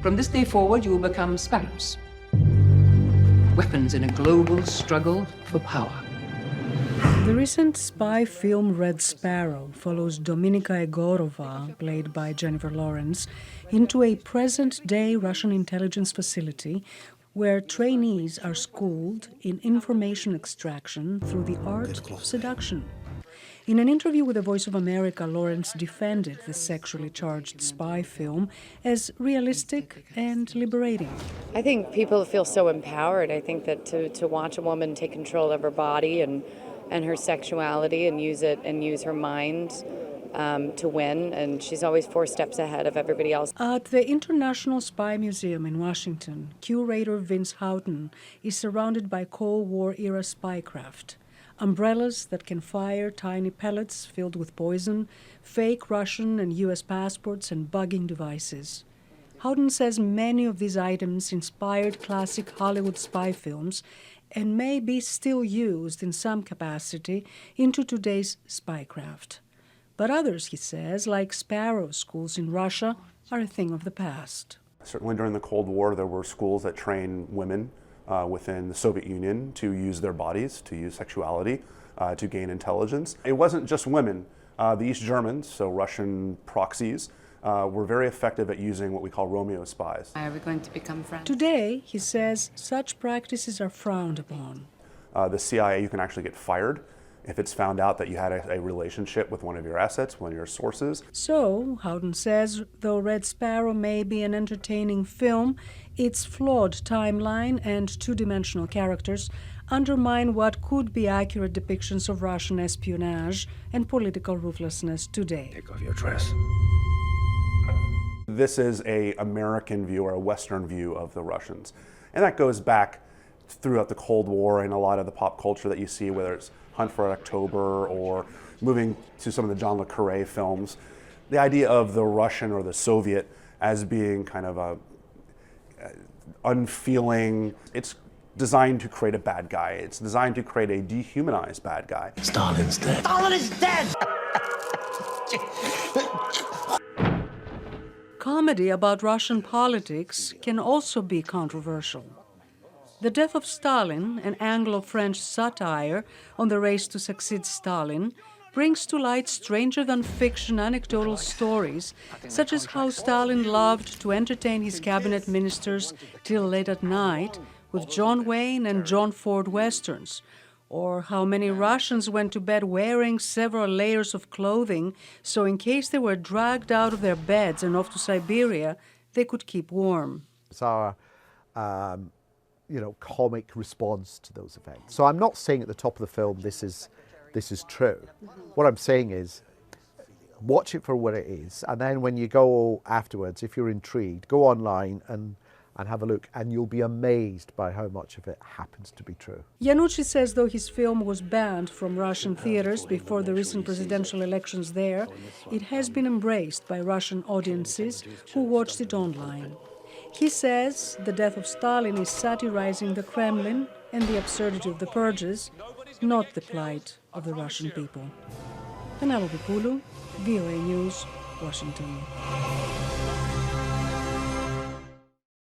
From this day forward, you will become sparrows. Weapons in a global struggle for power. The recent spy film Red Sparrow follows Dominika Egorova, played by Jennifer Lawrence, into a present-day Russian intelligence facility where trainees are schooled in information extraction through the art of seduction. In an interview with The Voice of America, Lawrence defended the sexually charged spy film as realistic and liberating. I think people feel so empowered. I think that to watch a woman take control of her body and her sexuality and use her mind to win, and she's always 4 steps ahead of everybody else. At the International Spy Museum in Washington, curator Vince Houghton is surrounded by Cold War-era spycraft. Umbrellas that can fire tiny pellets filled with poison, fake Russian and U.S. passports, and bugging devices. Houghton says many of these items inspired classic Hollywood spy films and may be still used in some capacity into today's spycraft. But others, he says, like Sparrow schools in Russia, are a thing of the past. Certainly during the Cold War, there were schools that trained women within the Soviet Union to use their bodies, to use sexuality, to gain intelligence. It wasn't just women. The East Germans, so Russian proxies, were very effective at using what we call Romeo Spies. Are we going to become friends? Today, he says, such practices are frowned upon. The CIA, you can actually get fired if it's found out that you had a relationship with one of your assets, one of your sources. So, Houghton says, though Red Sparrow may be an entertaining film, its flawed timeline and two-dimensional characters undermine what could be accurate depictions of Russian espionage and political ruthlessness today. Take off your dress. This is an American view or a Western view of the Russians. And that goes back throughout the Cold War and a lot of the pop culture that you see, whether it's Hunt for October or moving to some of the John le Carré films. The idea of the Russian or the Soviet as being kind of a unfeeling, it's designed to create a bad guy. It's designed to create a dehumanized bad guy. Stalin's dead. Stalin is dead! Comedy about Russian politics can also be controversial. The Death of Stalin, an Anglo-French satire on the race to succeed Stalin, brings to light stranger-than-fiction anecdotal stories, such as how Stalin loved to entertain his cabinet ministers till late at night with John Wayne and John Ford westerns, or how many Russians went to bed wearing several layers of clothing so in case they were dragged out of their beds and off to Siberia, they could keep warm. It's our comic response to those events. So I'm not saying at the top of the film this is true. What I'm saying is watch it for what it is, and then when you go afterwards, if you're intrigued, go online and have a look, and you'll be amazed by how much of it happens to be true. Yanucci says though his film was banned from Russian theaters before the recent presidential elections there, it has been embraced by Russian audiences who watched it online. He says the Death of Stalin is satirizing the Kremlin and the absurdity of the purges, not the plight of the Russian people. Penelope Poulou, VOA News, Washington.